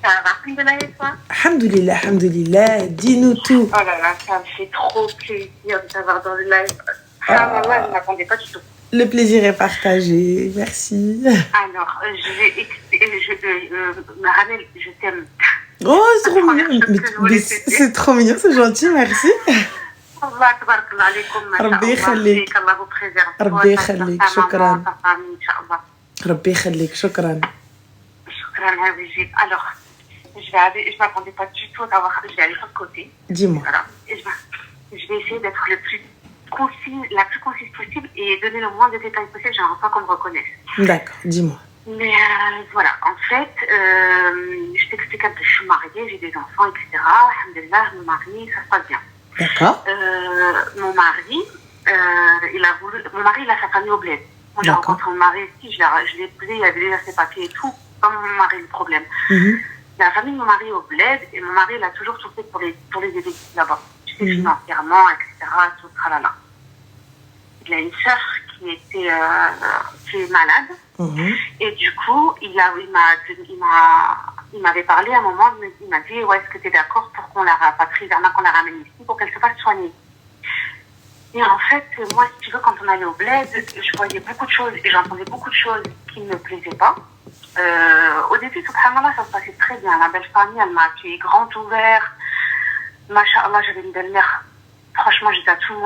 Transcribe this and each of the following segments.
Ça va, alhamdoulilah, et toi? Alhamdoulilah, alhamdoulilah, dis-nous tout. Oh là là, ça me fait trop plaisir de t'avoir dans le live. Subhanallah, je ne m'attendais pas du tout. Le plaisir est partagé, merci. Alors, Maranel, je t'aime. Oh, c'est trop mignon. C'est trop mignon, c'est gentil, merci. Allah tabarak Allah alaykoum, ma Rabbi sha Allah. يخليك. Que Allah vous préserve. Rabbi Toi, ta يخليك. maman, شكرا. ta famille, Inch'Allah. ربي يخليك، شكرا. Shukran, Habib. Alors, je m'attendais pas du tout d'avoir, je vais aller sur le côté. Dis-moi. Voilà. Et je vais essayer d'être la plus concise possible et donner le moins de détails possible. J'aimerais pas qu'on me reconnaisse. D'accord, dis-moi. Mais voilà, en fait, je t'explique un peu. Je suis mariée, j'ai des enfants, etc. Alhamdulillah, mon mari, ça se passe bien. D'accord. Mon mari, il a sa famille au bled. Moi, j'ai rencontré mon mari ici, je l'ai épousé, il avait déjà ses papiers et tout. Pas mon mari le problème. La famille de mon mari est au bled et mon mari, il a toujours tout fait pour les aider là-bas. Tu sais, financièrement, etc. Tout tralala. Il a une sœur qui est malade. Et du coup, il m'avait parlé à un moment, il m'a dit, ouais, est-ce que tu es d'accord pour qu'on la rapatrie, qu'on la ramène ici pour qu'elle se fasse soigner. Et en fait, moi, si tu veux, quand on allait au bled, je voyais beaucoup de choses et j'entendais beaucoup de choses qui ne me plaisaient pas. Au début, subhanallah, ça se passait très bien. La belle famille, elle m'a accueilli grand ouvert. Masha'Allah, j'avais une belle-mère. Franchement, je disais à tout le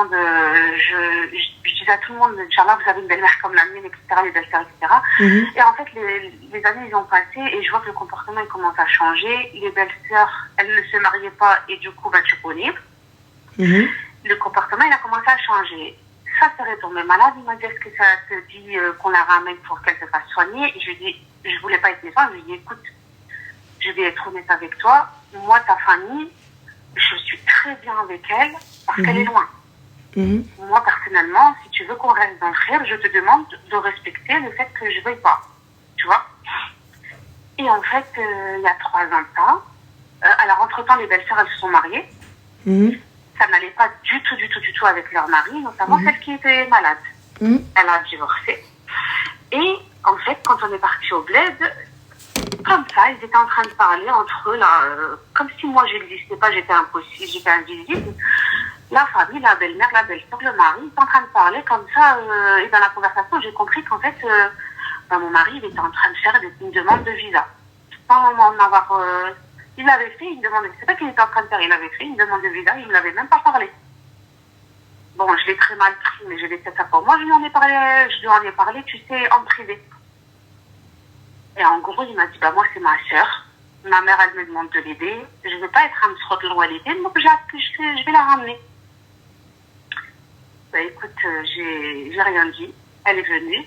monde, Inch'Allah, vous avez une belle-mère comme la mienne, etc., les belles-sœurs, etc. Et en fait, les années, ils ont passé et je vois que le comportement, il commence à changer. Les belles-sœurs, elles ne se mariaient pas et du coup, tu connais. Le comportement, il a commencé à changer. Sa sœur est tombée malade. Il m'a dit, est-ce que ça te dit qu'on la ramène pour qu'elle se fasse soigner? Et je lui ai dit, je voulais pas être méchante. Je lui ai dit, écoute, je vais être honnête avec toi. Moi, ta famille, je suis très bien avec elle parce qu'elle est loin. Moi, personnellement, si tu veux qu'on reste dans le frère, je te demande de respecter le fait que je ne veuille pas. Tu vois? Et en fait, il y a 3 ans de ça, alors entre-temps, les belles-sœurs, elles se sont mariées. Ça n'allait pas du tout avec leur mari, notamment celle qui était malade. Elle a divorcé. Et en fait, quand on est parti au bled, comme ça, ils étaient en train de parler entre eux, là, comme si moi, je n'existais pas, j'étais impossible, j'étais invisible. La famille, la belle-mère, la belle-sœur, le mari, ils étaient en train de parler comme ça. Et dans la conversation, j'ai compris qu'en fait, mon mari, il était en train de faire une demande de visa. Sans en avoir... il avait fait une demande, c'est pas qu'il était en train de faire, il avait fait une demande de visa, il ne me l'avait même pas parlé. Bon, je l'ai très mal pris, mais je l'ai fait ça pour moi. Je lui en ai parlé, tu sais, en privé. Et en gros, il m'a dit, moi, c'est ma sœur. Ma mère, elle me demande de l'aider. Je ne veux pas être un srot l'oualité, donc je vais la ramener. Écoute, j'ai rien dit. Elle est venue.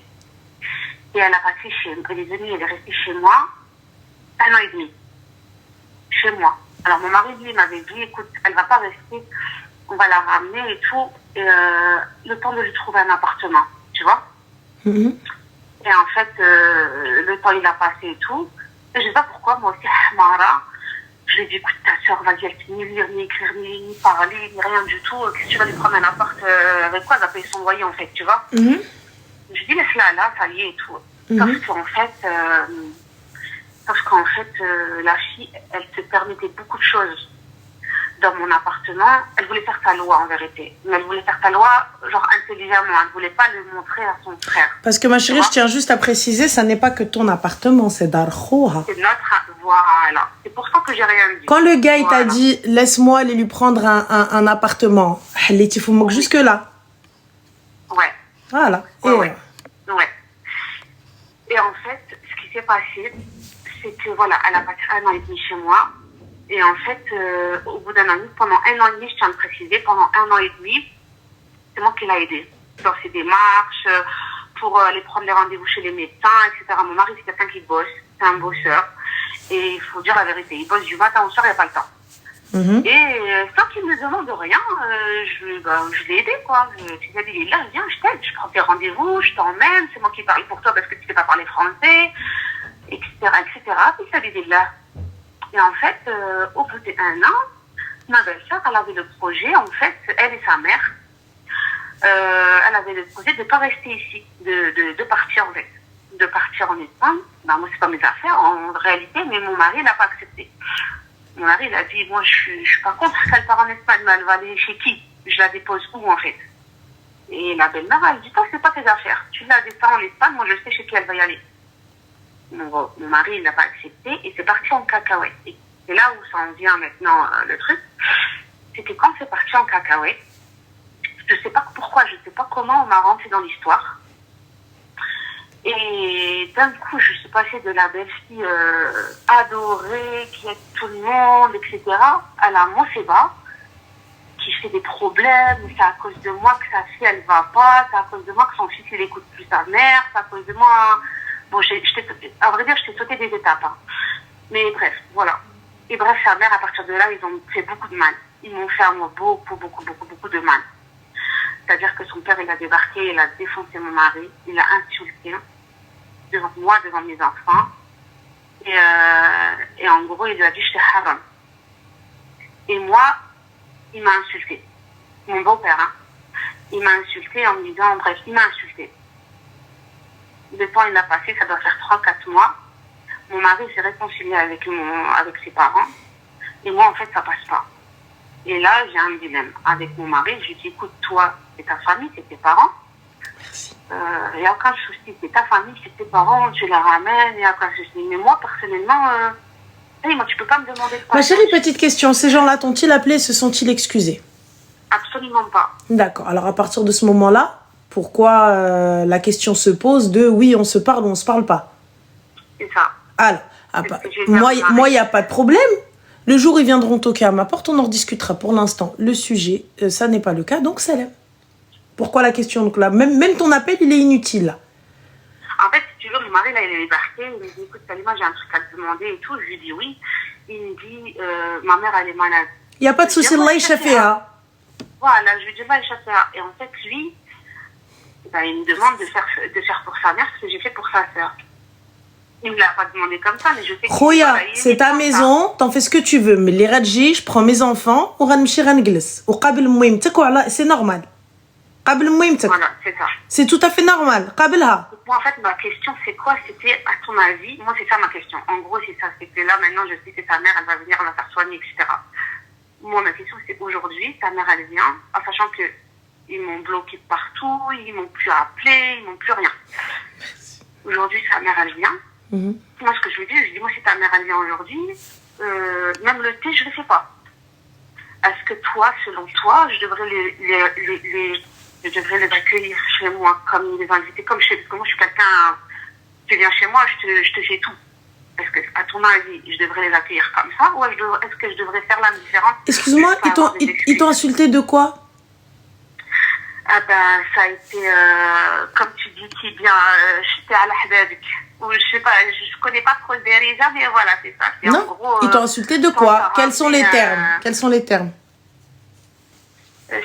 Et elle est venue, elle est restée chez moi 1 an et demi. Chez moi. Alors, mon mari, lui, m'avait dit, écoute, elle va pas rester, on va la ramener et tout, et le temps de lui trouver un appartement, tu vois. Et en fait, le temps, il a passé et tout. Et je sais pas pourquoi, moi aussi, Mara, je lui ai dit, écoute, ta soeur, vas-y, elle sait ni lire, ni écrire, ni parler, ni rien du tout. Qu'est-ce que tu vas lui prendre un appart avec quoi? Elle va payer son loyer, en fait, tu vois. Je lui ai dit, laisse-la là, ça y est et tout. Sauf qu'en fait, la fille, elle se permettait beaucoup de choses dans mon appartement. Elle voulait faire sa loi, en vérité. Mais elle voulait faire sa loi, genre, intelligemment. Elle ne voulait pas le montrer à son frère. Parce que ma chérie, je tiens juste à préciser, ça n'est pas que ton appartement, c'est d'Arkhoha. C'est notre... Voilà. C'est pour ça que j'ai rien dit. Quand le gars, il t'a dit, laisse-moi aller lui prendre un appartement, il faut manquer jusque-là. Ouais. Voilà. Ouais. Et en fait, ce qui s'est passé, c'est que voilà, elle a passé 1 an et demi chez moi. Et en fait, au bout d'1 an et demi, pendant 1 an et demi, je tiens à le préciser, pendant 1 an et demi, c'est moi qui l'ai aidé dans ses démarches, pour aller prendre les rendez-vous chez les médecins, etc. Mon mari, c'est quelqu'un qui bosse, c'est un bosseur. Et il faut dire la vérité, il bosse du matin au soir, il n'y a pas le temps. Et sans qu'il me demande rien, je l'ai aidé, quoi. Tu lui as dit, il est là, viens, je t'aide, je prends tes rendez-vous, je t'emmène, c'est moi qui parle pour toi parce que tu ne sais pas parler français, etc., etc. Puis ça lui dit là. Et en fait, au bout d'1 an, ma belle-sœur, elle avait le projet, en fait, elle et sa mère, elle avait le projet de ne pas rester ici, de partir, en fait. de partir en Espagne. Ben, moi, c'est pas mes affaires en réalité, mais mon mari n'a pas accepté. Mon mari, il a dit, moi, je suis pas contre qu'elle part en Espagne, mais elle va aller chez qui? Je la dépose où, en fait? Et la belle-mère, elle dit, toi, c'est pas tes affaires. Tu la déposes en Espagne, moi, je sais chez qui elle va y aller. Mon mari, il n'a pas accepté et c'est parti en cacahuète. Et c'est là où ça en vient maintenant, le truc. C'est que quand c'est parti en cacahuète, je sais pas pourquoi, je sais pas comment on m'a rentré dans l'histoire. Et d'un coup, je suis passée de la belle-fille adorée, qui aide tout le monde, etc., à la Monseba, qui fait des problèmes, c'est à cause de moi que sa fille, elle va pas, c'est à cause de moi que son fils, il écoute plus sa mère, c'est à cause de moi... Bon, à vrai dire, je t'ai sauté des étapes. Hein. Mais bref, voilà. Et bref, sa mère, à partir de là, ils ont fait beaucoup de mal. Ils m'ont fait à moi beaucoup de mal. C'est-à-dire que son père, il a débarqué, il a défoncé mon mari, il a insulté devant moi, devant mes enfants. Et en gros, il lui a dit, je t'ai haram. Et moi, il m'a insulté. Mon beau-père, hein. Il m'a insulté en me disant, bref, il m'a insulté. Le temps, il a passé, ça doit faire 3-4 mois. Mon mari s'est réconcilié avec ses parents. Et moi, en fait, ça passe pas. Et là, j'ai un dilemme avec mon mari. Je lui dis, écoute, toi, c'est ta famille, c'est tes parents. Merci. Il n'y a aucun souci. C'est ta famille, c'est tes parents, tu les ramènes, il n'y a aucun souci. Mais moi, personnellement, moi, tu peux pas me demander de quoi. Ma chérie, petite question. Ces gens-là t'ont-ils appelé et se sont-ils excusés? Absolument pas. D'accord. Alors, à partir de ce moment-là, pourquoi la question se pose de oui, on se parle ou on se parle pas? C'est ça. Alors, moi, il n'y a pas de problème. Le jour où ils viendront toquer à ma porte, on en rediscutera. Pour l'instant, le sujet, ça n'est pas le cas, donc ça l'est. Pourquoi la question? Donc là, même ton appel, il est inutile. Là. En fait, si tu veux, mon mari, là, il est débarqué. Il me dit, écoute, Salima, j'ai un truc à te demander et tout. Je lui dis oui. Il me dit, ma mère, elle est malade. Il n'y a pas de souci, Allah Shafi'a. Voilà, je lui dis, Allah Shafi'a. Et en fait, lui, ben, il me demande de faire pour sa mère ce que j'ai fait pour sa sœur. Il ne me l'a pas demandé comme ça, mais je sais que... Khoya, c'est ta maison, t'en fais ce que tu veux. Mais les radji, je prends mes enfants, ou ranmchi ranglis. Ou qabil mouim, c'est normal. Qabil mouim, voilà, c'est ça. C'est tout à fait normal. Qabilha. Moi, en fait, ma question, c'est quoi? C'était, à ton avis, moi, c'est ça ma question. En gros, c'est ça. C'est que là, maintenant, je sais que ta mère, elle va venir, elle va faire soigner, etc. Moi, ma question, c'est aujourd'hui, ta mère, elle vient, en sachant que ils m'ont bloqué partout, ils m'ont plus appelé, ils m'ont plus rien. Aujourd'hui, sa mère, elle vient. Moi, ce que je lui dis, moi, si ta mère, elle vient aujourd'hui, même le thé, je ne le fais pas. Est-ce que toi, selon toi, je devrais les accueillir chez moi, comme les inviter, parce que moi, je suis quelqu'un, tu viens chez moi, je te fais tout. Est-ce que, à ton avis, je devrais les accueillir comme ça, ou est-ce que je devrais faire la différence? Excuse-moi, ils t'ont insulté de quoi? Ah ben, ça a été, comme tu dis, qui bien, j'étais à la Hadabik. Ou je sais pas, je connais pas trop le dérigeant, mais voilà, c'est ça. Non, en gros, ils t'ont insulté de quoi? Quels sont les termes? Quels sont les termes?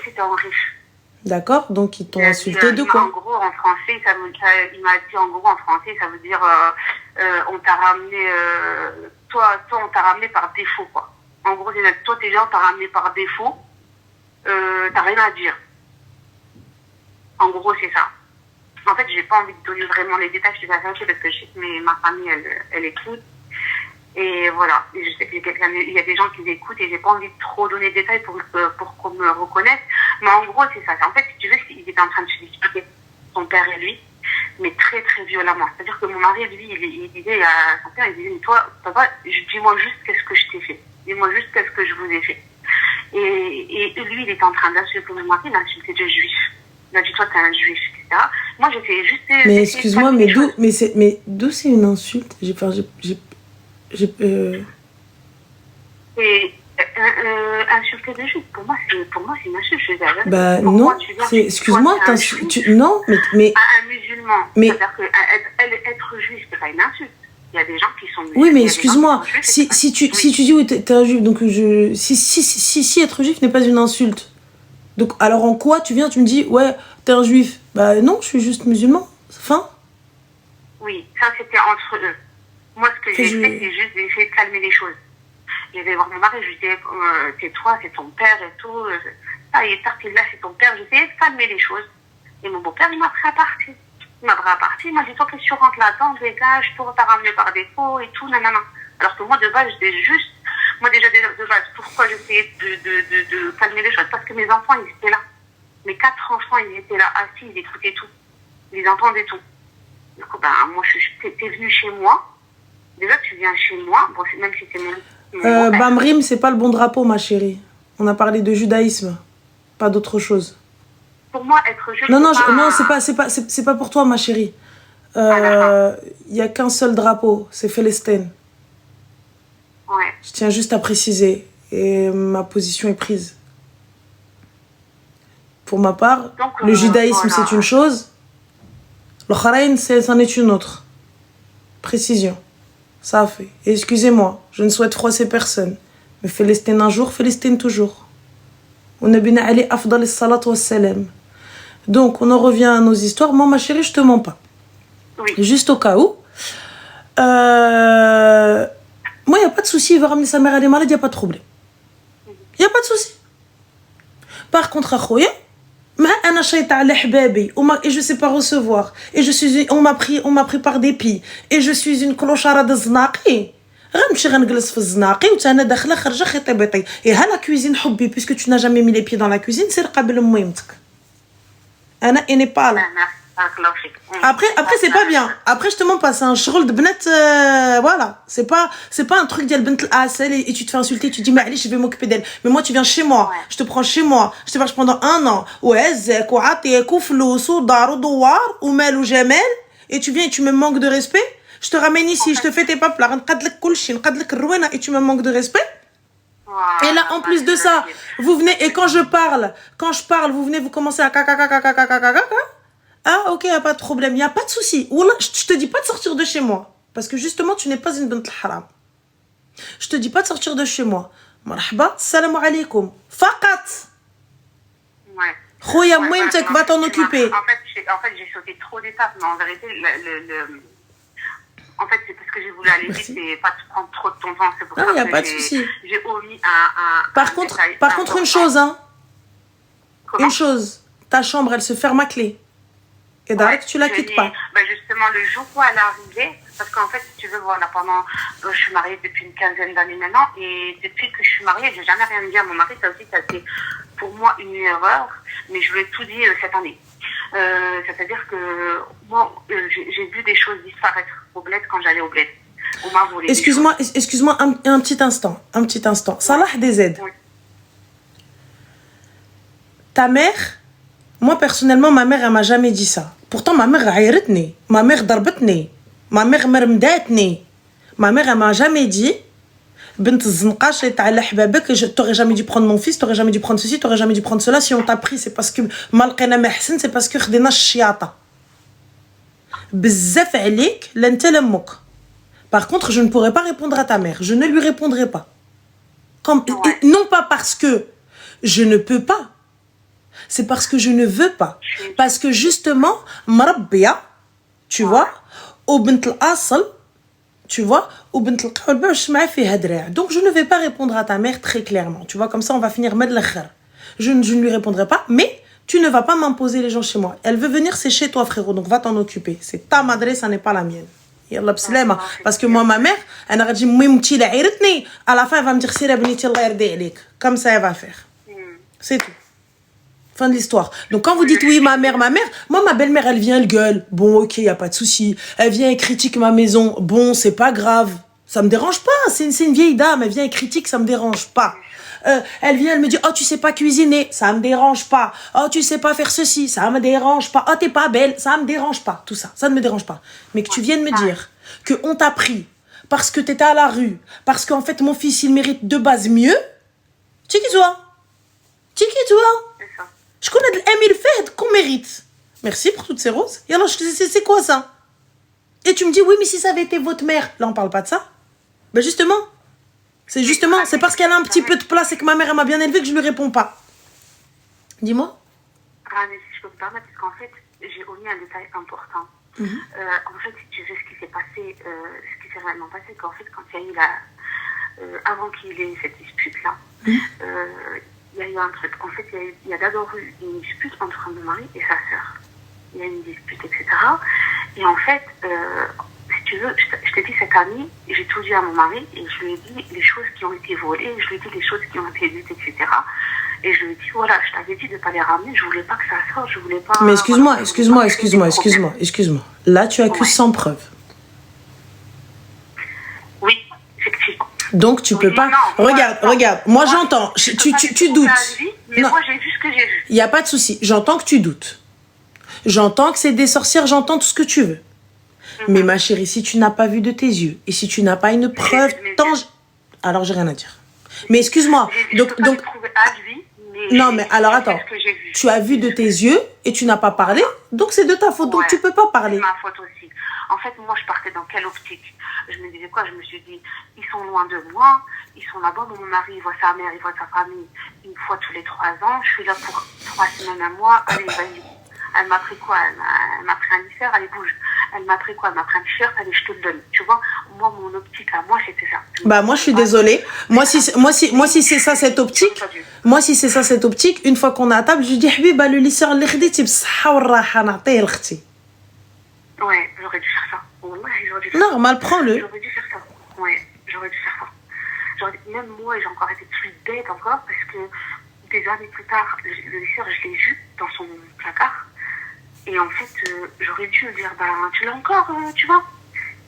C'était en riche. D'accord, donc ils t'ont insulté de quoi? En gros, en français, il m'a dit, en gros, en français, ça veut dire, on t'a ramené, toi, on t'a ramené par défaut, quoi. En gros, toi, tes gens, on t'a ramené par défaut, t'as rien à dire. En gros, c'est ça. En fait, j'ai pas envie de donner vraiment les détails, je te parce que je sais que ma famille, elle écoute. Et voilà. Et je sais qu'il y a des gens qui écoutent et j'ai pas envie de trop donner de détails pour qu'on me reconnaisse. Mais en gros, c'est ça. En fait, si tu veux, il était en train de se disputer, son père et lui, mais très, très violemment. C'est-à-dire que mon mari, lui, il disait à son père, il disait, toi, papa, dis-moi juste qu'est-ce que je t'ai fait. Dis-moi juste qu'est-ce que je vous ai fait. Et lui, il était en train d'insulter mon mari, il a insulté deux juifs. Il a dit, toi, t'es un juif, etc. Moi, j'essayais juste... Mais excuse-moi, mais d'où c'est une insulte? Insulter des juifs, pour moi, c'est une insulte. Bah non, excuse-moi, non, mais... Un musulman, c'est-à-dire qu'être juif, c'est pas une insulte. Il y a des gens qui sont musulmans. Oui, mais excuse-moi, si tu dis, oui, t'es un juif, donc si être juif n'est pas une insulte, donc alors en quoi tu viens, tu me dis, ouais, t'es un juif? Bah non, je suis juste musulman, fin. Oui, ça c'était entre eux. Moi, ce que j'ai fait, c'est juste d'essayer de calmer les choses. Je vais voir mon mari, je lui disais, tais-toi, c'est ton père et tout. Ça, il est parti là, c'est ton père. J'essayais de calmer les choses. Et mon beau-père, il m'a pris à partie. ma vraie partie. Moi, dis-toi que si tu rentres là-dedans, dégage, pour t'as ramené par défaut et tout, nanana. Alors que moi, de base, moi, déjà, de base, pourquoi j'essayais de calmer les choses? Parce que mes enfants, ils étaient là. Mes 4 enfants, ils étaient là, assis, ils écoutaient tout. Ils entendaient tout. Du coup, moi, t'es venu chez moi. Déjà, tu viens chez moi. Bon, même si c'est mon Bamrim, c'est pas le bon drapeau, ma chérie. On a parlé de judaïsme, pas d'autre chose. Pour moi, être juif. Non, c'est pas pour toi, ma chérie. Y a qu'un seul drapeau, c'est Palestine. Ouais. Je tiens juste à préciser. Et ma position est prise. Pour ma part, donc, le judaïsme, voilà, c'est une chose. Le kharaïn, c'en est une autre. Précision. Ça a fait. Et excusez-moi, je ne souhaite froisser personne. Mais Palestine un jour, Palestine toujours. On a bien allé afdal as-salat wa salam. Donc, on en revient à nos histoires. Moi, ma chérie, je te mens pas. Oui. Juste au cas où. Moi, il n'y a pas de souci. Il va ramener sa mère, elle est malade, il n'y a pas de problème. Il n'y a pas de souci. Par contre, Akhoya, et je ne sais pas recevoir. Et on m'a pris par dépit. Et je suis une clochard de znaqi. Et à la cuisine, puisque tu n'as jamais mis les pieds dans la cuisine, c'est le qabel mouimtek. Elle n'est pas là. Après c'est pas bien. Après je te mens pas, c'est un shrol de bnet, voilà, c'est pas un truc d'al bent al-asel et tu te fais insulter, tu dis mais allez, je vais m'occuper d'elle. Mais moi tu viens chez moi, je te prends chez moi, je te marche pendant 1 an. Ouazek ou atek ou flous ou dar ou douar ou mel ou jamel et tu viens et tu me manques de respect. Je te ramène ici, je te fais tes paplas, nqadlek kulchi, nqadlek rouena et tu me manques de respect. Et là, en plus de ça, vous venez, et quand je parle, vous venez, vous commencez à caca. Ah, ok, y a pas de problème, y a pas de souci. Wallah, je te dis pas de sortir de chez moi. Parce que justement, tu n'es pas une bint al-haram. Je te dis pas de sortir de chez moi. Marhaba, salam alaikum. Faqat. Ouais. Khoya, mouimtek, va t'en occuper. En fait, j'ai sauté trop d'étapes, mais en vérité, en fait, c'est parce que j'ai voulu aller vite et pas te prendre trop de ton temps. C'est pour ça y a pas de souci. J'ai omis un Par contre, une chose, hein. Comment? Une chose. Ta chambre, elle se ferme à clé. Et d'ailleurs, tu la quittes pas. Justement, le jour où elle est arrivée, parce qu'en fait, si tu veux, voilà, je suis mariée depuis une 15aine d'années maintenant, et depuis que je suis mariée, j'ai jamais rien dit à mon mari. Ça aussi, ça a été pour moi une erreur, mais je lui ai tout dit cette année. C'est-à-dire que moi, j'ai vu des choses disparaître au bled quand j'allais au bled. Excuse-moi un petit instant. Salah DZ. Oui. Ta mère, moi personnellement, ma mère, elle m'a jamais dit ça. Pourtant, ma mère aïretni, ma mère darbetni, ma mère mermdatni. Ma mère, elle m'a jamais dit bint zinqash ta'ala hbabak, t'aurais jamais dû prendre mon fils, t'aurais jamais dû prendre ceci, t'aurais jamais dû prendre cela. Si on t'a pris, c'est parce que malqina mahsen, c'est parce que khedina shiata. Bzaf alik lanta lamuk. Par contre, je ne pourrais pas répondre à ta mère. Je ne lui répondrai pas. Non pas parce que je ne peux pas. C'est parce que je ne veux pas. Parce que justement, marabbiya, tu vois, ou bint al-asl, tu vois, ou bint al-qalba, donc je ne vais pas répondre à ta mère très clairement. Tu vois, comme ça, on va finir med l'akhir. Je ne lui répondrai pas, mais tu ne vas pas m'imposer les gens chez moi. Elle veut venir, c'est chez toi, frérot, donc va t'en occuper. C'est ta madresse, ça n'est pas la mienne. Yallah bslama. Parce que moi, ma mère, elle a dit, à la fin, elle va me dire, comme ça, elle va faire. C'est tout. Fin de l'histoire. Donc quand vous dites oui, ma mère, moi ma belle-mère, elle vient, elle gueule. Bon, ok, y a pas de souci. Elle vient et critique ma maison. Bon, c'est pas grave. Ça me dérange pas. C'est une vieille dame. Elle vient et critique, ça me dérange pas. Elle vient, elle me dit, oh, tu sais pas cuisiner. Ça me dérange pas. Oh, tu sais pas faire ceci. Ça me dérange pas. Oh, t'es pas belle. Ça me dérange pas. Tout ça. Ça ne me dérange pas. Mais que tu viennes me dire que on t'a pris parce que t'étais à la rue. Parce qu'en fait, mon fils, il mérite de base mieux. Tu qui toi? Je connais de Emile Fed qu'on mérite. Merci pour toutes ces roses. Et alors, c'est quoi ça? Et tu me dis, oui, mais si ça avait été votre mère. Là, on parle pas de ça. Ben justement. C'est parce qu'elle a un petit peu de place et que ma mère, elle m'a bien élevée que je lui réponds pas. Dis-moi. Mais si je peux me permettre, parce qu'en fait, j'ai omis un détail important. En fait, si tu veux, ce qui s'est réellement passé, qu'en fait, quand il y a eu avant qu'il y ait cette dispute-là, il y a eu un truc. En fait, il y a d'abord eu une dispute entre mon mari et sa sœur. il y a une dispute, etc. Et en fait, si tu veux, je t'ai dit cette année, j'ai tout dit à mon mari et je lui ai dit les choses qui ont été volées, je lui ai dit les choses qui ont été dites, etc. Et je lui ai dit, voilà, je t'avais dit de ne pas les ramener, je voulais pas que ça sorte, je voulais pas... Mais excuse-moi. Là, tu accuses sans preuve. Oui, effectivement. Donc, tu peux pas... Non, regarde, moi j'entends, tu doutes. Mais non. Moi, j'ai vu ce que j'ai vu. Il n'y a pas de souci, j'entends que tu doutes. J'entends que c'est des sorcières, j'entends tout ce que tu veux. Mais ma chérie, si tu n'as pas vu de tes yeux, et si tu n'as pas une preuve tangible... Alors, j'ai rien à dire. Mais excuse-moi, donc... Non, mais alors attends, tu as vu de tes yeux et tu n'as pas parlé, donc c'est de ta faute, donc tu peux pas parler. C'est ma faute aussi. En fait, moi, je partais dans quelle optique? Je me disais quoi? Je me suis dit, ils sont loin de moi, ils sont là-bas, mon mari, il voit sa mère, il voit sa famille une fois tous les 3 ans, je suis là pour 3 semaines, un mois, allez, vas-y. Elle m'a pris quoi? Elle m'a pris un lycée, allez, bouge. Elle m'a pris quoi? Elle m'a pris un t-shirt, allez, je te le donne. Tu vois, moi, mon optique à moi, c'était ça. Bah, moi, je suis désolée. Moi, si c'est ça, cette optique, une fois qu'on est à table, je dis, Habiba, le lycée, le khdi, b'sahha wa raha, na'tih l'khti. Ouais, j'aurais dû faire ça. J'aurais dû faire ça. Normal, prends-le. J'aurais dû faire ça. Ouais, j'aurais dû faire ça. Même moi, j'ai encore été plus bête encore, parce que des années plus tard, le lycée, je l'ai vu dans son placard. Et en fait, j'aurais dû me dire, bah, tu l'as encore, tu vois.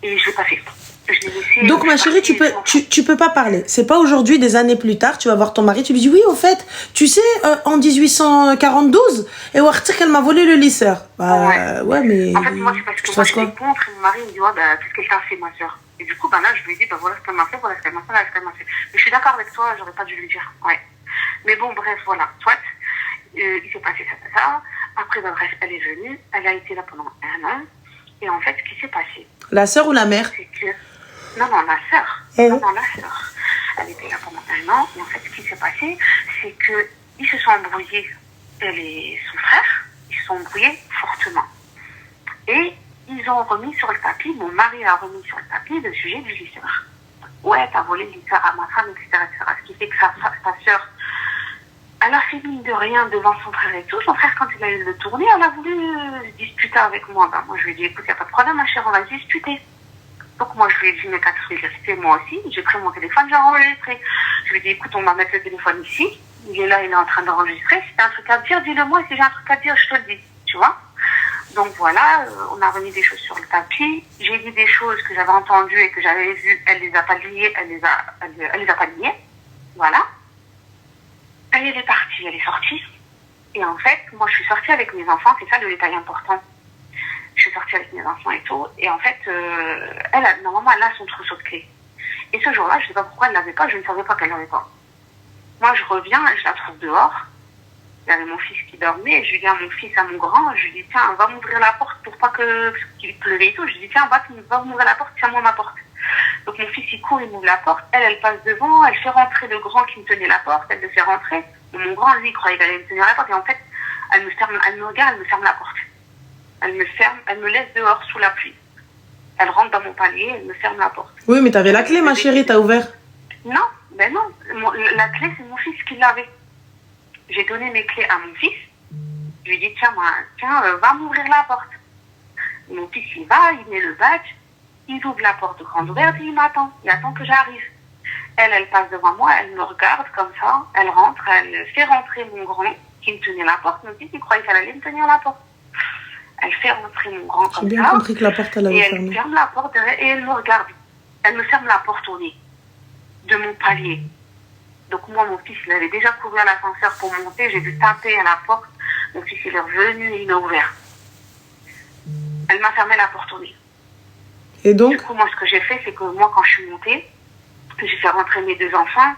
Et je l'ai pas fait. Je l'ai laissé. Donc, ma chérie, tu peux pas parler. C'est pas aujourd'hui, des années plus tard, tu vas voir ton mari, tu lui dis, oui, au fait, tu sais, en 1842, et Wartir, qu'elle m'a volé le lisseur. Bah, ouais, mais. En fait, moi, c'est parce que moi, j'étais contre, et mon mari me dit, ouais, bah, qu'est-ce qu'elle t'a fait, ma soeur? Et du coup, bah, là, je lui ai dit, bah, voilà ce qu'elle m'a fait, voilà ce qu'elle m'a fait, voilà ce qu'elle m'a fait. Mais je suis d'accord avec toi, j'aurais pas dû lui dire. Ouais. Mais bon, bref, voilà. Soit, il s'est passé ça. Après, bah, bref, elle est venue, elle a été là pendant 1 an. Et en fait, ce qui s'est passé. La sœur ou la mère? C'est que. Non, la sœur. Non, la sœur. Elle était là pendant 1 an. Et en fait, ce qui s'est passé, c'est qu'ils se sont embrouillés, elle et son frère, ils se sont embrouillés fortement. Et ils ont remis sur le tapis, mon mari a remis sur le tapis le sujet du lisseur. Ouais, t'as volé le lisseur à ma femme, etc., etc. Ce qui fait que sa sœur. Elle a fait mine de rien devant son frère et tout. Son frère, quand il a eu le tourner, elle a voulu se disputer avec moi. Ben, moi, je lui ai dit, écoute, il n'y a pas de problème, ma chère, on va se disputer. Donc, moi, je lui ai dit, mais qu'à rester, moi aussi. J'ai pris mon téléphone, j'ai enregistré. Je lui ai dit, écoute, on va mettre le téléphone ici. Il est là, il est en train d'enregistrer. Si t'as un truc à dire, dis-le-moi. Si j'ai un truc à dire, je te le dis. Tu vois? Donc, voilà, on a remis des choses sur le tapis. J'ai dit des choses que j'avais entendues et que j'avais vues. Elle les a pas liées, elle les a pas niées. Voilà. Elle est partie, elle est sortie. Et en fait, moi, je suis sortie avec mes enfants. C'est ça le détail important. Je suis sortie avec mes enfants et tout. Et en fait, normalement, elle a son trousseau de clés. Et ce jour-là, je ne sais pas pourquoi elle ne l'avait pas. Je ne savais pas qu'elle ne l'avait pas. Moi, je reviens, je la trouve dehors. Il y avait mon fils qui dormait. Et je lui dis à mon fils, à mon grand, je lui dis, tiens, va m'ouvrir la porte pour pas qu'il pleuvait et tout. Je lui dis, tiens, va m'ouvrir la porte, tiens-moi ma porte. Donc mon fils, il court, il m'ouvre la porte. Elle passe devant, elle fait rentrer le grand qui me tenait la porte. Elle le fait rentrer. Et mon grand, lui, il croyait qu'elle allait me tenir la porte. Et en fait, elle me regarde, elle me ferme la porte. Elle me laisse dehors sous la pluie. Elle rentre dans mon palier, elle me ferme la porte. Oui, mais t'avais la clé, ma chérie, t'as ouvert. Non, ben non. La clé, c'est mon fils qui l'avait. J'ai donné mes clés à mon fils. Je lui ai dit, tiens, va m'ouvrir la porte. Et mon fils, il va, il met le badge. Il ouvre la porte grande ouverte et il m'attend. Il attend que j'arrive. Elle passe devant moi, elle me regarde comme ça. Elle rentre, elle fait rentrer mon grand qui me tenait la porte. Mon fils, il croyait qu'elle allait me tenir la porte. Elle fait rentrer mon grand comme ça. J'ai bien compris que la porte, elle avait fermé. Et elle ferme la porte derrière et elle me regarde. Elle me ferme la porte au nez de mon palier. Donc moi, mon fils, il avait déjà couru à l'ascenseur pour monter. J'ai dû taper à la porte. Mon fils, il est revenu et il m'a ouvert. Elle m'a fermé la porte au nez. Et donc? Du coup, moi, ce que j'ai fait, c'est que moi, quand je suis montée, j'ai fait rentrer mes 2 enfants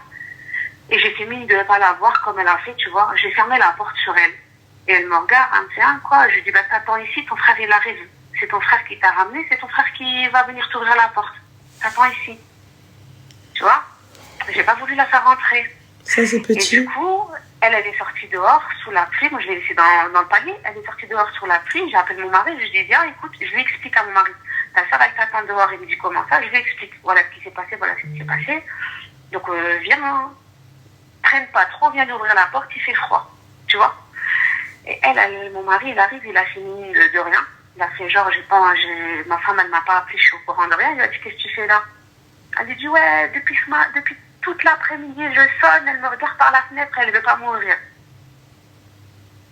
et j'ai fait mine de ne pas la voir comme elle a fait, tu vois. J'ai fermé la porte sur elle. Et elle me regarde, elle me dit, ah, quoi? Je lui dis, bah, t'attends ici, ton frère, il arrive. C'est ton frère qui t'a ramené, c'est ton frère qui va venir t'ouvrir la porte. T'attends ici. Tu vois? J'ai pas voulu la faire rentrer. Ça, c'est petit. Et du coup, elle est sortie dehors sous la pluie. Moi, je l'ai laissée dans le panier. Elle est sortie dehors sous la pluie. J'ai appelé mon mari. Je lui ai dit, viens, écoute, je lui explique à mon mari. Ta soeur, elle t'attend dehors. Il me dit, comment ça? Je lui explique. Voilà ce qui s'est passé, voilà ce qui s'est passé. Donc, viens, traîne pas trop, viens lui ouvrir la porte, il fait froid. Tu vois? Et mon mari, il arrive, il a fini de rien. Il a fait genre, ma femme, elle m'a pas appelé, je suis au courant de rien. Il a dit, qu'est-ce que tu fais là? Elle lui dit, ouais, depuis toute l'après-midi, je sonne, elle me regarde par la fenêtre, elle veut pas mourir.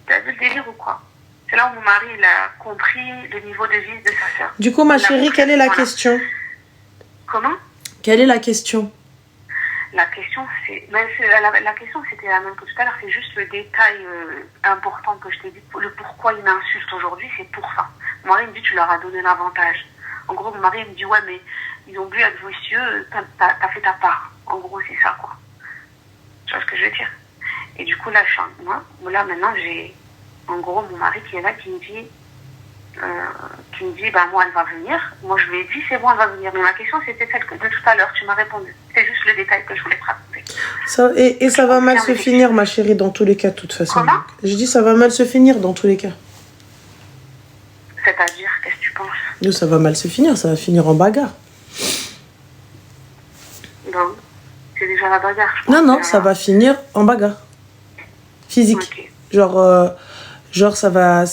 T'as vu le délire ou quoi? C'est là où mon mari, il a compris le niveau de vie de sa sœur. Du coup, ma chérie, quelle est la question? Comment? Quelle est la question? La question, la question, c'était la même que tout à l'heure. C'est juste le détail important que je t'ai dit. Le pourquoi il m'insulte aujourd'hui, c'est pour ça. Mon mari me dit, tu leur as donné l'avantage. En gros, mon mari me dit, ouais, mais ils ont bu être vicieux, t'as fait ta part. En gros, c'est ça, quoi. Tu vois ce que je veux dire? Et du coup, là, là maintenant, j'ai, en gros, mon mari qui est là, qui me dit, bah, moi, elle va venir. Moi, je lui ai dit, c'est bon, elle va venir. Mais ma question, c'était celle de tout à l'heure, tu m'as répondu. C'est juste le détail que je voulais te raconter. Et ça va mal se finir, ma chérie, dans tous les cas, de toute façon. Comment? Je dis, ça va mal se finir, dans tous les cas. C'est-à-dire, qu'est-ce que tu penses? Nous, ça va mal se finir, ça va finir en bagarre. Non, c'est déjà la bagarre, je pense. Non, ça va finir en bagarre. Physique. Okay. Genre ça va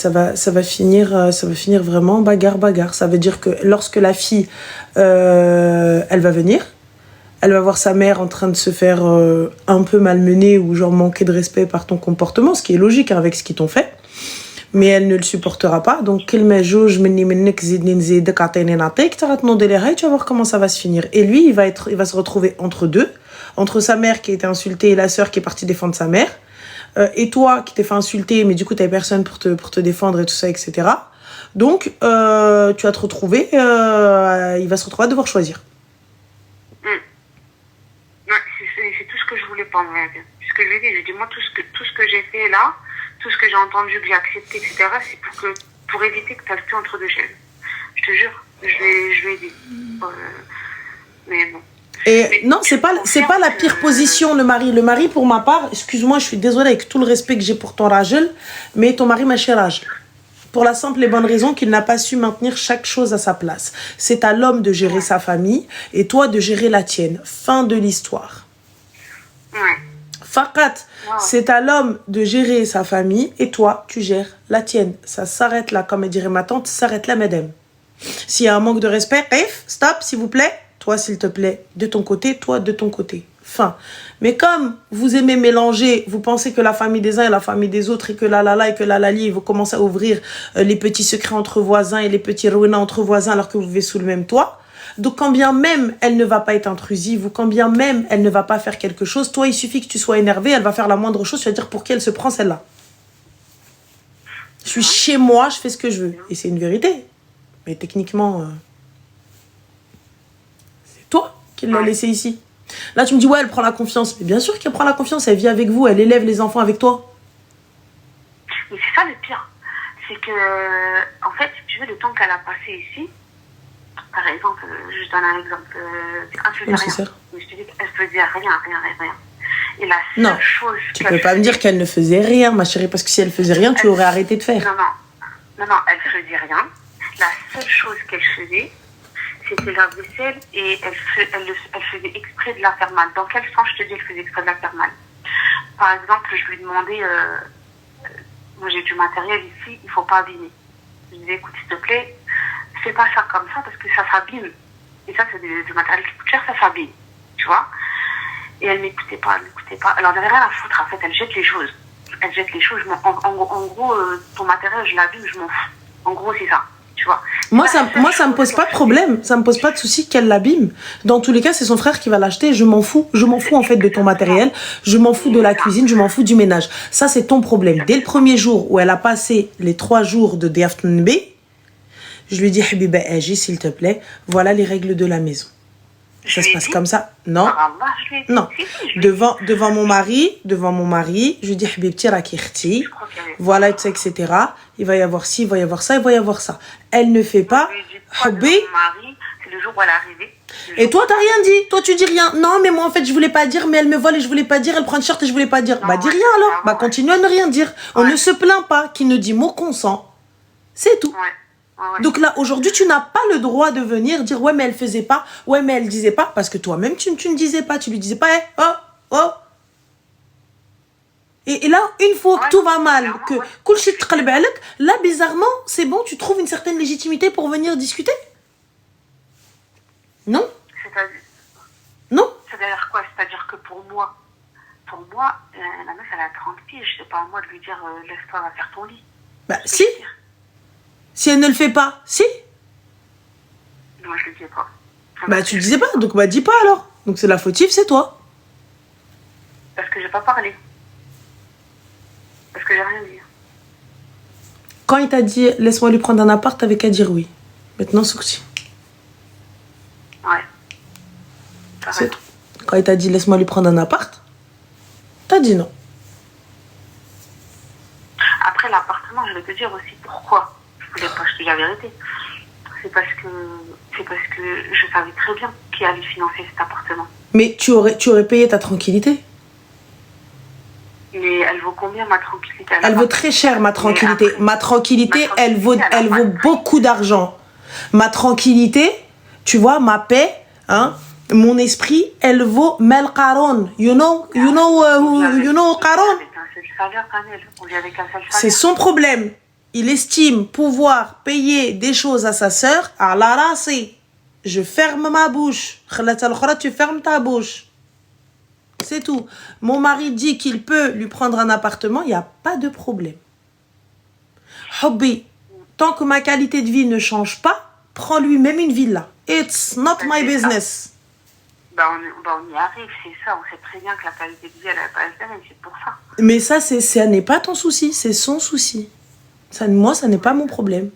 finir vraiment bagarre. Ça veut dire que lorsque la fille elle va venir, elle va voir sa mère en train de se faire un peu malmener ou genre manquer de respect par ton comportement, ce qui est logique hein, avec ce qu'ils t'ont fait, mais elle ne le supportera pas. Donc tu vas voir comment ça va se finir. Et lui il va se retrouver entre sa mère qui a été insultée et la sœur qui est partie défendre sa mère. Et toi qui t'es fait insulter, mais du coup t'avais personne pour te défendre et tout ça, etc. Donc tu vas te retrouver, il va se retrouver à devoir choisir. Ouais, c'est tout ce que je voulais pas. Ce que je lui ai dit, moi tout ce que j'ai fait là, tout ce que j'ai entendu, que j'ai accepté, etc. C'est pour éviter que tu aies le cul entre deux chaises. Je te jure, je lui ai dit. Mais bon. Et non, c'est pas la pire position, le mari. Le mari, pour ma part, excuse-moi, je suis désolée avec tout le respect que j'ai pour ton Rajel, mais ton mari m'a cher Rajel. Pour la simple et bonne raison qu'il n'a pas su maintenir chaque chose à sa place. C'est à l'homme de gérer sa famille et toi de gérer la tienne. Fin de l'histoire. Ouais. Fakat, c'est à l'homme de gérer sa famille et toi, tu gères la tienne. Ça s'arrête là, comme dirait ma tante, s'arrête là, madame. S'il y a un manque de respect, stop, s'il vous plaît. Toi, s'il te plaît, de ton côté, toi, de ton côté. Fin. Mais comme vous aimez mélanger, vous pensez que la famille des uns est la famille des autres et que et que ils vont commencer à ouvrir les petits secrets entre voisins et les petits ruinats entre voisins alors que vous vivez sous le même toit. Donc, quand bien même elle ne va pas être intrusive ou quand bien même elle ne va pas faire quelque chose, toi, il suffit que tu sois énervé, elle va faire la moindre chose, tu vas dire pour qui elle se prend celle-là. Je suis chez moi, je fais ce que je veux. Et c'est une vérité. Mais techniquement... toi qui l'a laissé ici. Là, tu me dis, ouais, elle prend la confiance. Mais bien sûr qu'elle prend la confiance. Elle vit avec vous. Elle élève les enfants avec toi. Mais c'est ça le pire. C'est que, en fait, si tu veux, le temps qu'elle a passé ici, par exemple, je donne un exemple. Elle faisait rien. Mais je te dis qu'elle faisait rien. Et la seule chose tu peux pas me dire qu'elle ne faisait rien, ma chérie, parce que si elle faisait rien, tu aurais arrêté de faire. Non, elle faisait rien. La seule chose qu'elle faisait, c'était la vaisselle et elle faisait exprès de la faire mal. Dans quel sens je te dis elle faisait exprès de la faire mal? Par exemple, je lui demandais, moi j'ai du matériel ici, il faut pas abîmer. Je lui disais, écoute, s'il te plaît, fais pas ça comme ça parce que ça s'abîme. Et ça, c'est du matériel qui coûte cher, ça s'abîme. Tu vois? Et elle m'écoutait pas. Alors, elle n'avait rien à foutre, en fait, elle jette les choses. En gros, ton matériel, je l'abîme, je m'en fous. En gros, c'est ça. Tu vois. Moi, ça me pose pas de problème. Ça me pose pas de souci qu'elle l'abîme. Dans tous les cas, c'est son frère qui va l'acheter. Je m'en fous. Je m'en fous, en fait, de ton matériel. Je m'en fous de la cuisine. Je m'en fous du ménage. Ça, c'est ton problème. Dès le premier jour où elle a passé les 3 jours de DFNB, je lui dis, Habiba, agis, s'il te plaît. Voilà les règles de la maison. Ça se passe comme ça? Non. Non. Devant mon mari, je lui dis, Habibti, rakirti. Voilà, etc. Il va y avoir ci, il va y avoir ça, il va y avoir ça. Elle ne fait pas. Habib. C'est le jour où elle est arrivée. Et toi, t'as rien dit. Toi, tu dis rien. Non, mais moi, en fait, je voulais pas dire, mais elle me vole et je voulais pas dire. Elle prend une shirt et je voulais pas dire. Bah, dis rien alors. Bah, continue à ne rien dire. On ne se plaint pas. Qui ne dit mot consent. C'est tout. Donc là, aujourd'hui, tu n'as pas le droit de venir dire « Ouais, mais elle faisait pas. Ouais, mais elle disait pas. » Parce que toi-même, tu ne disais pas. Tu lui disais pas « Oh. Et là, une fois que tout va mal, que là, bizarrement, c'est bon, tu trouves une certaine légitimité pour venir discuter? Non? C'est-à-dire... Non? C'est-à-dire quoi? C'est-à-dire que pour moi, la meuf, elle a 30 piges. C'est pas à moi de lui dire laisse-toi, va faire ton lit. Bah, si. Si elle ne le fait pas, si. Moi, je le disais pas. Bah, tu le disais pas, donc bah, dis pas alors. Donc c'est la fautive, c'est toi. Parce que j'ai pas parlé. Parce que j'ai rien dit. Quand il t'a dit laisse-moi lui prendre un appart, t'avais qu'à dire oui. Maintenant, sorti. Ouais. C'est tout. Quand il t'a dit laisse-moi lui prendre un appart, t'as dit non. Après l'appartement, je vais te dire aussi pourquoi je voulais pas acheter la vérité. C'est parce que je savais très bien qui allait financer cet appartement. Mais tu aurais payé ta tranquillité. Mais elle vaut combien ma tranquillité? Elle vaut très cher ma tranquillité. Après, ma tranquillité, elle vaut beaucoup d'argent. Ma tranquillité, tu vois, ma paix, hein, mon esprit, elle vaut mel qaron. You know qaron? C'est son problème. Il estime pouvoir payer des choses à sa sœur. Alors là, je ferme ma bouche. Tu fermes ta bouche. C'est tout. Mon mari dit qu'il peut lui prendre un appartement, il n'y a pas de problème. Hobby, tant que ma qualité de vie ne change pas, prends-lui même une villa. It's not my business. On y arrive, c'est ça. On sait très bien que la qualité de vie, elle n'est pas altérée, c'est pour ça. Mais ça n'est pas ton souci, c'est son souci. Moi, ça n'est pas mon problème.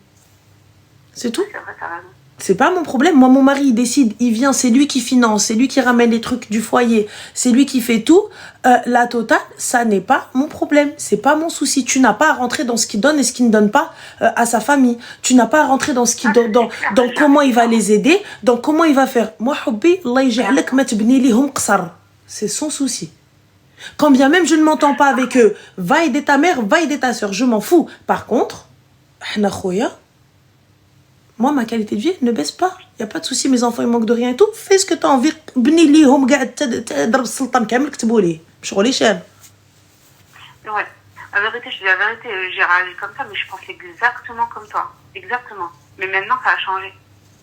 C'est tout. C'est vrai, t'as raison. C'est pas mon problème. Moi, mon mari, il décide, il vient, c'est lui qui finance, c'est lui qui ramène les trucs du foyer, c'est lui qui fait tout. La totale, ça n'est pas mon problème. C'est pas mon souci. Tu n'as pas à rentrer dans ce qu'il donne et ce qu'il ne donne pas à sa famille. Tu n'as pas à rentrer dans ce qu'il dans comment il va les aider, dans comment il va faire. Moi, hobby, Allah yaj'alak ma tbni lihum qsar. C'est son souci. Quand bien même je ne m'entends pas avec eux, va aider ta mère, va aider ta soeur, je m'en fous. Par contre, moi, ma qualité de vie ne baisse pas. Il n'y a pas de souci, mes enfants, ils manquent de rien et tout. Fais ce que tu as envie. بني ليهم قاعد تضرب السلطان كامل كتبوا ليه. شغلي شان. Ouais. La vérité, je dis la vérité, j'ai réagi comme ça, mais je pense exactement comme toi. Exactement. Mais maintenant, ça a changé.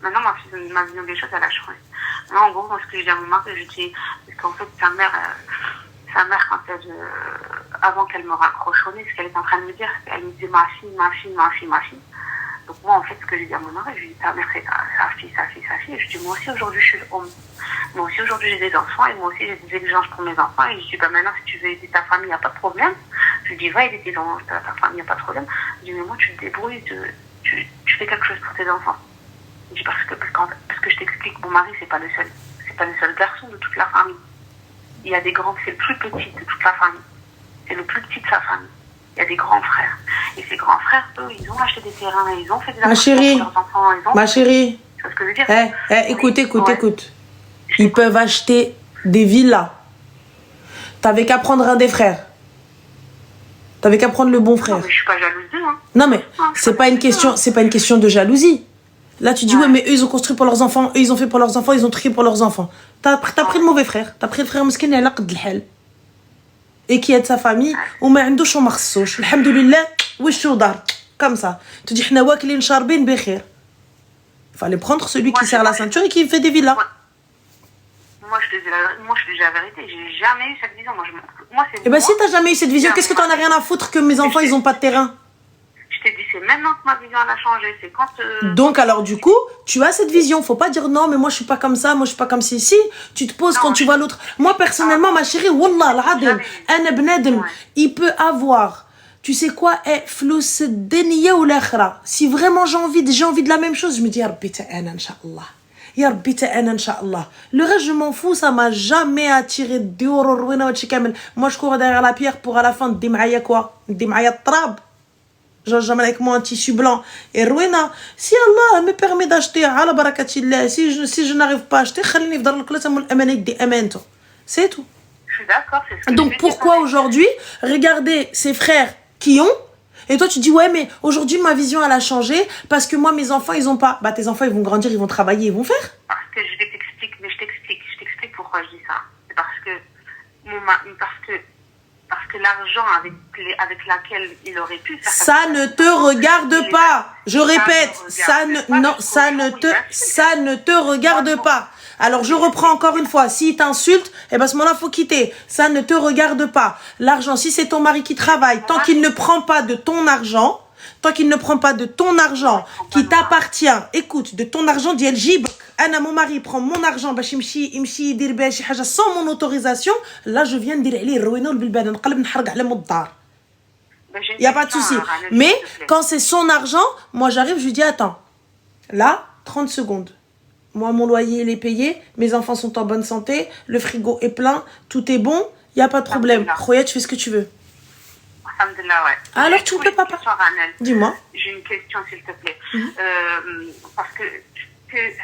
Maintenant, ma vision des choses, elle a changé. Maintenant, en gros, moi, ce que je dis à mon mari, je dis, parce qu'en fait, sa mère, quand elle, avant qu'elle me raccroche au nez, ce qu'elle est en train de me dire, elle me dit ma fille. Donc moi, en fait, ce que j'ai dit à mon mari, je lui dis, ta mère, c'est sa fille. Et je dis, moi aussi, aujourd'hui, je suis homme. Moi aussi, aujourd'hui, j'ai des enfants, et moi aussi, j'ai des exigences pour mes enfants. Et je dis, maintenant, si tu veux aider ta famille, il n'y a pas de problème. Je lui dis, va aider ta famille, il n'y a pas de problème. Je dis, mais moi, tu te débrouilles, tu fais quelque chose pour tes enfants. Je dis, parce que je t'explique, mon mari, c'est pas le seul garçon de toute la famille. Il y a des grands, c'est le plus petit de toute la famille. C'est le plus petit de sa famille. Il y a des grands frères. Et ces grands frères, eux, ils ont acheté des terrains, ils ont fait des appartements pour leurs enfants. Ma chérie. C'est ce que je veux dire. Écoute. Ils peuvent acheter des villas. T'avais qu'à prendre un des frères. T'avais qu'à prendre le bon frère. Non, mais je suis pas jalouse d'eux, hein. Non, mais c'est pas une question de jalousie. Là, tu dis, ouais, mais eux, ils ont construit pour leurs enfants, eux, ils ont fait pour leurs enfants, ils ont trié pour leurs enfants. T'as pris le mauvais frère. T'as pris le frère مسكين على قد الحال. Et qui aide sa famille وما عندوش وما خصوش الحمد لله وش ودار comme ça tu dis حنا واكلين شاربين بخير. Il fallait prendre celui qui serre la ceinture et qui fait des villas. Moi je te dis la vérité, j'ai jamais eu cette vision. Et ben si t'as jamais eu cette vision, qu'est-ce que t'en as rien à foutre que mes enfants ils ont pas de terrain? Je t'ai dit, c'est maintenant que ma vision elle a changé, c'est quand donc alors du coup tu as cette vision, faut pas dire non mais moi je suis pas comme ça, moi je suis pas comme ci. Si tu te poses quand tu vois l'autre. Moi personnellement ma chérie, wallah l'adem un bnadem il peut avoir, tu sais quoi, flous dunya ou l'akhira. Si vraiment j'ai envie de la même chose, je me dis ya rabbi ta'ana inshallah, ya rabbi ta'ana inshallah. Le reste je m'en fous, ça m'a jamais attiré dior ruina wa kamel. Moi je cours derrière la pierre pour à la fin di maaya quoi, di maaya trab. J'amène avec moi un tissu blanc. Et Rwena, si Allah me permet d'acheter, ala barakatillah, si je n'arrive pas à acheter, c'est tout. Je suis d'accord, c'est ce que donc pourquoi aujourd'hui, regarder ses frères qui ont, et toi tu dis ouais mais aujourd'hui ma vision elle a changé parce que moi mes enfants ils ont pas. Bah tes enfants ils vont grandir, ils vont travailler, ils vont faire. Parce que je t'explique pourquoi je dis ça. C'est parce parce que l'argent avec laquelle il aurait pu faire ça ne te regarde pas. Je répète, ça ne te regarde pas. Alors je reprends encore une fois, s'il t'insulte, eh ben à ce moment-là, faut quitter. Ça ne te regarde pas. L'argent, si c'est ton mari qui travaille, tant qu'il ne prend pas de ton argent, qui t'appartient, écoute, de ton argent, dit El Jib, Anna, mon mari prend mon argent, sans mon autorisation, là je viens de dire, il n'y a pas de souci. Mais quand c'est son argent, moi j'arrive, je lui dis, attends, là, 30 secondes. Moi, mon loyer, il est payé, mes enfants sont en bonne santé, le frigo est plein, tout est bon, il n'y a pas de problème. Khoya, tu fais ce que tu veux. Ouais. Alors, tu ne peux pas parler. Dis-moi. J'ai une question, s'il te plaît. Parce que c'est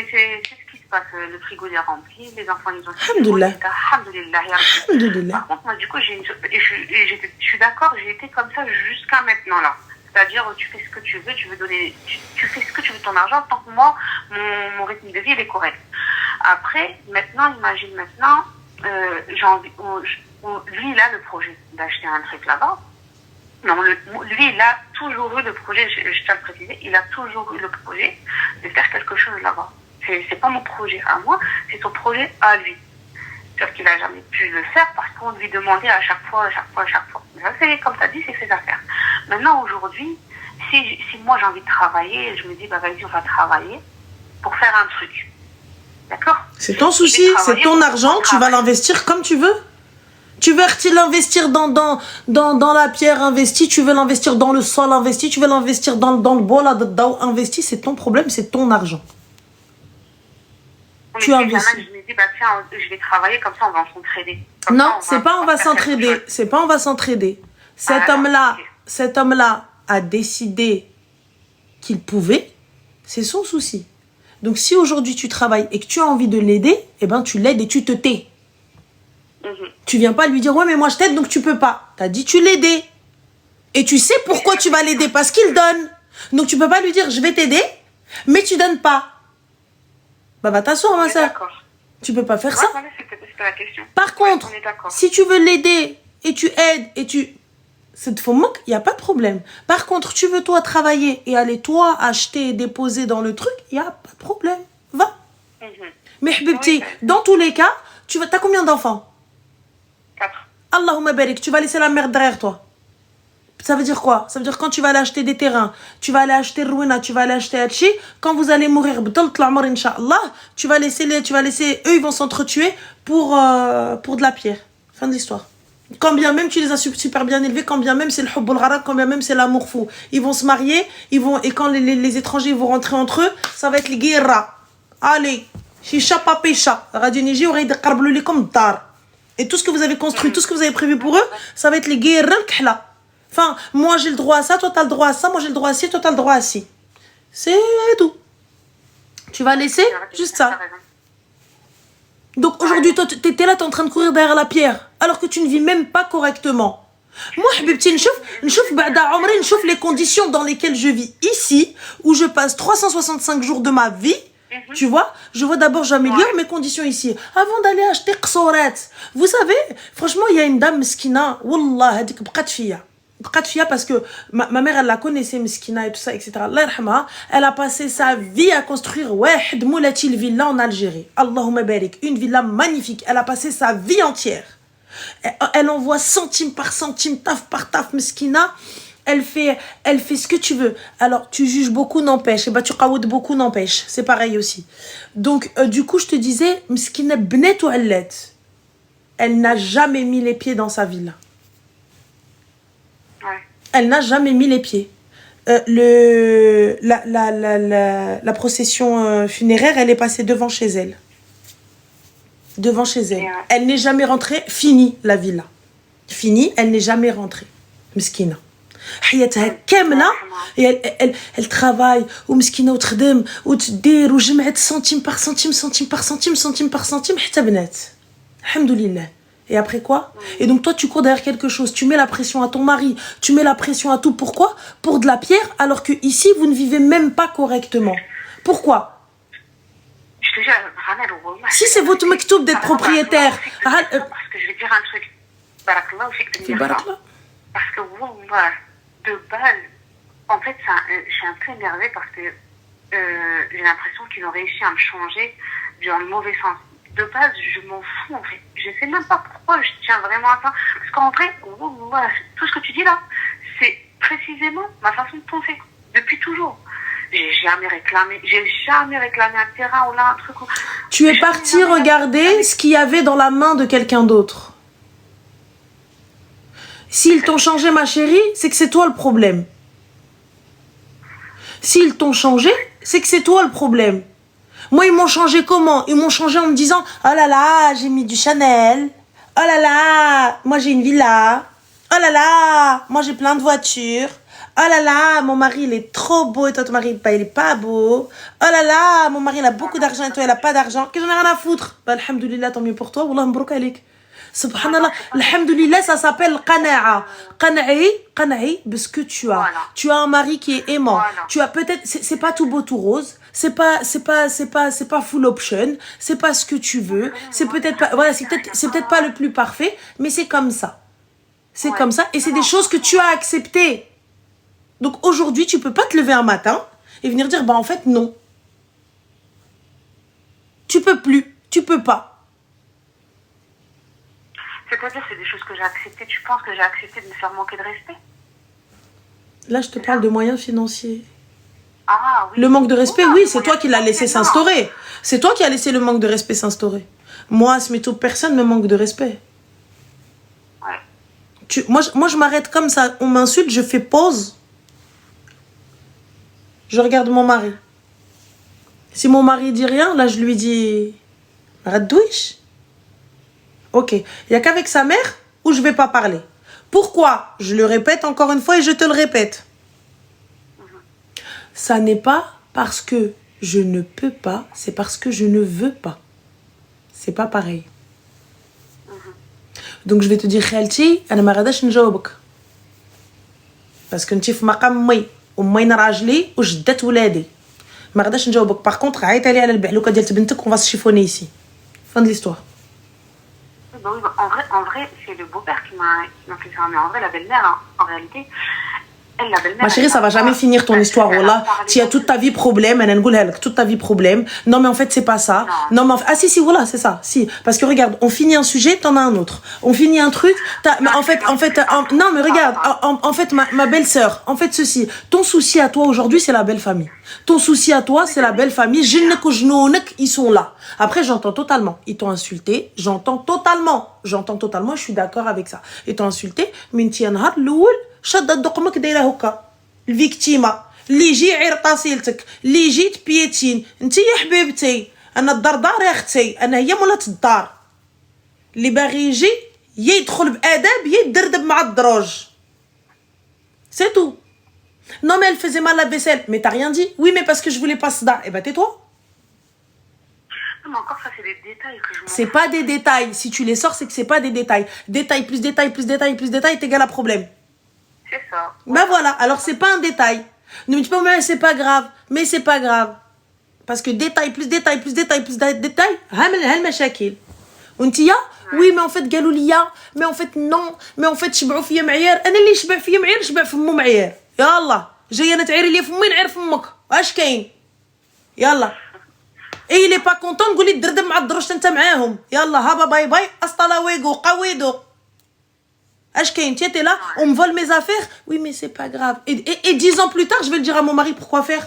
ce qui se passe. Le frigo est rempli, les enfants, ils ont... Alhamdoulilah. Par contre, moi, du coup, je suis d'accord, j'ai été comme ça jusqu'à maintenant, là. C'est-à-dire, tu fais ce que tu veux, tu fais ce que tu veux de ton argent, tant que moi, mon rythme de vie, il est correct. Après, maintenant, imagine maintenant, j'ai envie, lui, il a le projet d'acheter un truc là-bas. Non, lui, il a toujours eu le projet, je tiens à le préciser, il a toujours eu le projet de faire quelque chose là-bas. C'est pas mon projet à moi, c'est son projet à lui. Sauf qu'il n'a jamais pu le faire parce qu'on lui demandait à chaque fois. Ça, c'est, comme tu as dit, c'est ses affaires. Maintenant, aujourd'hui, si moi j'ai envie de travailler, je me dis, bah vas-y, on va travailler pour faire un truc. D'accord ? C'est ton souci, c'est ton argent, tu vas l'investir comme tu veux. Tu veux l'investir dans la pierre investie, tu veux l'investir dans le sol investi, tu veux l'investir dans le bol investi, c'est ton problème, c'est ton argent. Tu investis. Je me dis, bah tiens, je vais travailler, comme ça on va s'entraider. Non, c'est pas on va s'entraider, c'est pas on va s'entraider. Cet homme-là a décidé qu'il pouvait, c'est son souci. Donc si aujourd'hui tu travailles et que tu as envie de l'aider, eh ben tu l'aides et tu te tais. Tu viens pas lui dire, ouais, mais moi je t'aide, donc tu peux pas. Tu as dit, tu l'aidais. Et tu sais pourquoi tu vas l'aider, parce qu'il donne. Donc tu peux pas lui dire, je vais t'aider, mais tu donnes pas. Bah va t'asseoir, ma soeur. Tu peux pas faire ça. C'était la question. Par contre, si tu veux l'aider, et tu aides, et tu... C'est de faux manque, il n'y a pas de problème. Par contre, tu veux toi travailler et aller toi acheter et déposer dans le truc, il n'y a pas de problème. Va. Mais Habibti, dans tous les cas, t'as combien d'enfants? 4. Allahumma barik, tu vas laisser la merde derrière toi. Ça veut dire quoi? Ça veut dire quand tu vas aller acheter des terrains, tu vas aller acheter Rouina, tu vas aller acheter Hachi, quand vous allez mourir, tu vas laisser, eux ils vont s'entretuer pour de la pierre. Fin de l'histoire. Quand bien même tu les as super bien élevés, quand bien même c'est le hubbul gharaq, quand bien même c'est l'amour fou. Ils vont se marier, et quand les étrangers vont rentrer entre eux, ça va être les guerras. Allez, chicha papécha, Radio Niger, aurait des comme dar. Et tout ce que vous avez construit, tout ce que vous avez prévu pour eux, ça va être les guerres khla. Enfin, moi j'ai le droit à ça, toi t'as le droit à ça, moi j'ai le droit à ci, toi t'as le droit à ci. C'est tout. Tu vas laisser juste ça. Donc aujourd'hui, toi t'es là, t'es en train de courir derrière la pierre, alors que tu ne vis même pas correctement. Moi, Habibti, نشوف les conditions dans lesquelles je vis ici, où je passe 365 jours de ma vie. Tu vois, je vois d'abord, j'améliore mes conditions ici. Avant d'aller acheter qsorat. Vous savez, franchement, il y a une dame mskina, wallah, hadik bqat fiya parce que ma mère, elle la connaissait, mskina et tout ça, etc. Allah yarhamha, elle a passé sa vie à construire wahed moulati villa en Algérie. Allahumma barik, une villa magnifique. Elle a passé sa vie entière. Elle envoie centime par centime, taf par taf, mskina. Elle fait ce que tu veux. Alors, tu juges beaucoup, n'empêche. Et bah, tu qaoud beaucoup, n'empêche. C'est pareil aussi. Donc, du coup, je te disais, mskina bnet ou allet. Elle n'a jamais mis les pieds dans sa villa. Ouais. Elle n'a jamais mis les pieds. La procession funéraire, elle est passée devant chez elle. Devant chez elle. Ouais. Elle n'est jamais rentrée. Fini, la villa. Fini, elle n'est jamais rentrée. Mskina. حياتها كامله elle travaille ومسكينه وتخدم وتدير وجمعت centime par centime حتى بنات الحمد لله. Et après quoi? Et donc toi tu cours derrière quelque chose, tu mets la pression à ton mari, tu mets la pression à tout. Pourquoi? Pour de la pierre, alors que ici vous ne vivez même pas correctement. Pourquoi? Si c'est votre maktoub d'être propriétaire. Parce que je vais dire un truc. Barakallah, je suis parce que wallah, de base, en fait, je suis un peu énervée parce que j'ai l'impression qu'ils ont réussi à me changer dans le mauvais sens. De base, je m'en fous, en fait. Je sais même pas pourquoi je tiens vraiment à ça. Parce qu'en vrai, wallah, tout ce que tu dis là, c'est précisément ma façon de penser. Depuis toujours. J'ai jamais réclamé un terrain ou là, un truc. Tu es parti regarder ce qu'il y avait dans la main de quelqu'un d'autre. S'ils t'ont changé, ma chérie, c'est que c'est toi le problème. S'ils t'ont changé, c'est que c'est toi le problème. Moi, ils m'ont changé comment? Ils m'ont changé en me disant « Oh là là, j'ai mis du Chanel. Oh là là, moi j'ai une villa. Oh là là, moi j'ai plein de voitures. Oh là là, mon mari il est trop beau et toi ton mari il est pas beau. Oh là là, mon mari il a beaucoup d'argent et toi il a pas d'argent. Que j'en ai rien à foutre. Bah, alhamdoulilah, tant mieux pour toi. Wallah, mbrouk alik. Subhanallah, alhamdoulilah, ça s'appelle qana'a. Qana'i, parce que tu as. Tu as un mari qui est aimant. Tu as peut-être, c'est pas tout beau tout rose. C'est pas full option. C'est pas ce que tu veux. C'est peut-être pas, voilà, c'est peut-être pas le plus parfait, mais c'est comme ça. C'est comme ça et c'est des choses que tu as acceptées. Donc aujourd'hui, tu peux pas te lever un matin et venir dire, bah en fait, non. Tu peux plus, tu peux pas. C'est-à-dire, c'est des choses que j'ai acceptées. Tu penses que j'ai accepté de me faire manquer de respect? Là, je te parle de moyens financiers. Ah oui. Le manque de respect, oui, c'est toi qui l'as laissé s'instaurer. C'est toi qui as laissé le manque de respect s'instaurer. Moi, Smito, personne ne me manque de respect. Ouais. Moi, je m'arrête comme ça. On m'insulte, je fais pause. Je regarde mon mari. Si mon mari dit rien, là, je lui dis... Radouish. Ok. Il n'y a qu'avec sa mère où je ne vais pas parler. Pourquoi? Je le répète encore une fois et je te le répète. Ça n'est pas parce que je ne peux pas, c'est parce que je ne veux pas. C'est pas pareil. Donc je vais te dire, Khalti, أنا ما غاداش نجاوبك. Parce que نتي في مقام مي ومين راجلي وجدات ولادي. ما غاداش نجاوبك. Par contre, عيط لي على البحلوكه ديال بنتك, on va se chiffonner ici. Fin de l'histoire. En vrai, c'est le beau-père qui m'a fait ça. Mais en vrai, la belle-mère, en réalité, elle, la belle-mère... Ma chérie, ça va jamais finir ton histoire. Voilà. Tu as toute ta vie problème. Toute ta vie problème. Non, mais en fait, c'est pas ça. Non, mais en fait... Ah, si, voilà, c'est ça. Si. Parce que regarde, on finit un sujet, t'en as un autre. On finit un truc, mais en fait, non, mais regarde, en fait, ma belle-sœur, en fait, ceci. Ton souci à toi aujourd'hui, c'est la belle famille. Ton souci à toi, c'est la belle famille. Ils sont là. Après, j'entends totalement. Ils t'ont insulté. J'entends totalement. Je suis d'accord avec ça. Ils t'ont insulté. Mintianhar, l'oul, شادة دقمك دايره هكا الفيكتيما اللي يجي يعير طاسيلتك اللي يجي تبيتين انت يا حبيبتي انا الدار داري اختي انا هي مولات الدار اللي باغي يجي يدخل باداب يدردب مع الدروج c'est tout. Non mais elle faisait mal la vaisselle, mais t'as rien dit. Oui mais parce que je voulais pas ça. Eh ben tais-toi. Non mais encore ça c'est des détails que je m'en... C'est pas des détails. Si tu les sors c'est que c'est pas des détails. Détail plus détail plus détail plus détail est égal à problème. C'est ça. Ben voilà, alors c'est pas un détail. Ne me dis pas, mais c'est pas grave. Mais c'est pas grave. Parce que détail plus détail plus détail plus détail, oui, mais en fait, Galoulia, mais en fait, non. Mais en fait, شبعوا فيا معيار. أنا اللي شبع فيا معيار شبع في مو معيار. يلا جاي أنا تعيري لي فمي نعير فمك. واش كاين؟ يلا. إيه اللي با كونتون نقولي دردب مع الدروش أنت معاهم. يلا هابا باي باي أسطلا ويغو قويدو. T'es là, on me vole mes affaires. Oui, mais c'est pas grave. Et 10 ans plus tard, je vais le dire à mon mari, pourquoi faire?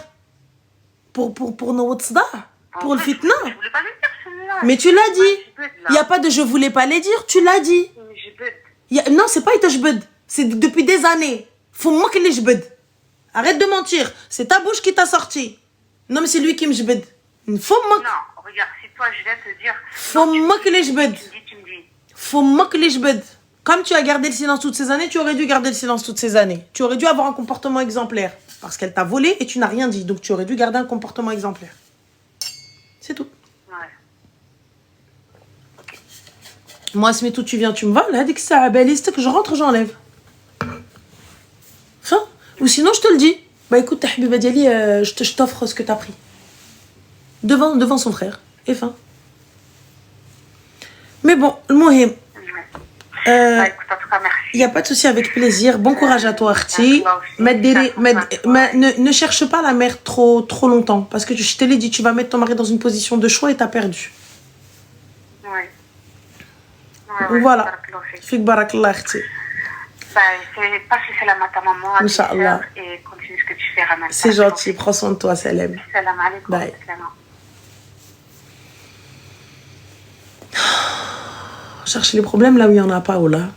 Pour nos tzda, pour le fitna. Je voulais pas le dire, celui-là. Mais tu l'as dit. Il n'y a pas de je voulais pas les dire, tu l'as dit. Non, c'est pas itashbed. C'est depuis des années. Faut moi qu'il les jbed. Arrête de mentir. C'est ta bouche qui t'a sorti. Non, mais c'est lui qui me jbed. Faut moi. Non, regarde, si toi je viens te dire. Faut moi que les jbed. Tu me dis. Faut moi que les jbed. Comme tu as gardé le silence toutes ces années, tu aurais dû garder le silence toutes ces années. Tu aurais dû avoir un comportement exemplaire. Parce qu'elle t'a volé et tu n'as rien dit. Donc tu aurais dû garder un comportement exemplaire. C'est tout. Ouais. Okay. Moi, Smito, tu viens, tu me voles. Dès que ça baliste, que je rentre, j'enlève. Fin. Ou sinon, je te le dis. Bah écoute, ta habiba diali, je t'offre ce que t'as pris. Devant son frère. Et fin. Mais bon, le mohim. écoute, en tout cas, merci. Il n'y a pas de souci, avec plaisir. Bon courage à toi, Arti. Ne cherche pas la mère trop longtemps. Parce que je te l'ai dit, tu vas mettre ton mari dans une position de choix et t'as perdu. Ouais. Voilà. Fik barakallah, Arti. Passe le salam à ta maman, à Inch'Allah. et continue ce que tu fais, Ramal. C'est gentil, prends soin de toi, Salem. Salam alaikum. Bye. Cherche les problèmes là où il n'y en a pas, oh là.